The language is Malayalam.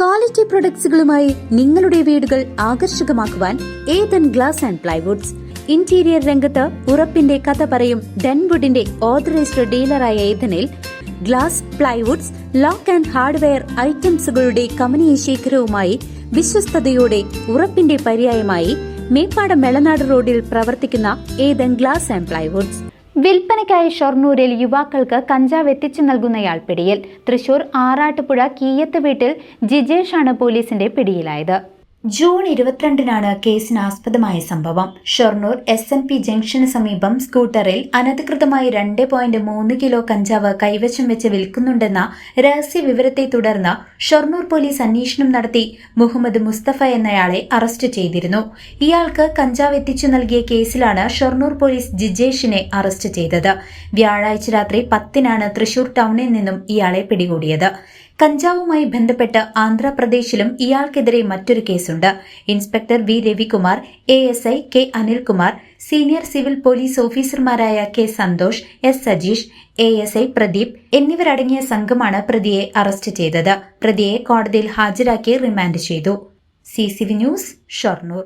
ക്വാളിറ്റി പ്രൊഡക്ട്സുകളുമായി നിങ്ങളുടെ വീടുകൾ ആകർഷകമാക്കുവാൻ Ethan glass and plywoods. Interior രംഗത്ത് ഉറപ്പിന്റെ കഥ പറയും ഡെൻവുഡിന്റെ ഓതറൈസ്ഡ് ഡീലറായ ഏതനിൽ glass, plywoods, lock and hardware ഐറ്റംസുകളുടെ കമനീയ ശേഖരവുമായി വിശ്വസ്തയോടെ ഉറപ്പിന്റെ പര്യായമായി മേപ്പാടം മെളനാട് റോഡിൽ പ്രവർത്തിക്കുന്ന ഏതൻ ഗ്ലാസ് ആൻഡ് പ്ലൈവുഡ്സ്. വിൽപ്പനയ്ക്കായി ഷൊർണൂരിൽ യുവാക്കൾക്ക് കഞ്ചാവ് എത്തിച്ചു നൽകുന്നയാൾ പിടിയിൽ. തൃശൂർ ആറാട്ടുപുഴ കീയത്ത് വീട്ടിൽ ജിജേഷാണ് പോലീസിന്റെ പിടിയിലായത്. ജൂൺ 22-നാണ് കേസിനാസ്പദമായ സംഭവം. ഷൊർണൂർ SNP ജംഗ്ഷന് സമീപം സ്കൂട്ടറിൽ അനധികൃതമായി 2.3 കിലോ കഞ്ചാവ് കൈവശം വെച്ച് വിൽക്കുന്നുണ്ടെന്ന രഹസ്യ വിവരത്തെ തുടർന്ന് ഷൊർണൂർ പോലീസ് അന്വേഷണം നടത്തി മുഹമ്മദ് മുസ്തഫ എന്നയാളെ അറസ്റ്റ് ചെയ്തിരുന്നു. ഇയാൾക്ക് കഞ്ചാവ് എത്തിച്ചു നൽകിയ കേസിലാണ് ഷൊർണൂർ പോലീസ് ജിജേഷിനെ അറസ്റ്റ് ചെയ്തത്. വ്യാഴാഴ്ച രാത്രി 10-നാണ് തൃശൂർ ടൗണിൽ നിന്നും ഇയാളെ പിടികൂടിയത്. കഞ്ചാവുമായി ബന്ധപ്പെട്ട് ആന്ധ്രാപ്രദേശിലും ഇയാൾക്കെതിരെ മറ്റൊരു കേസുണ്ട്. Inspector V. Ravikumar, ASI K. Anilkumar, senior civil police ഓഫീസർമാരായ K. Santhosh, S. Sajeesh, ASI Pradeep എന്നിവരടങ്ങിയ സംഘമാണ് പ്രതിയെ അറസ്റ്റ് ചെയ്തത്. പ്രതിയെ കോടതിയിൽ ഹാജരാക്കി റിമാൻഡ് ചെയ്തു. CCV news, Shoranur.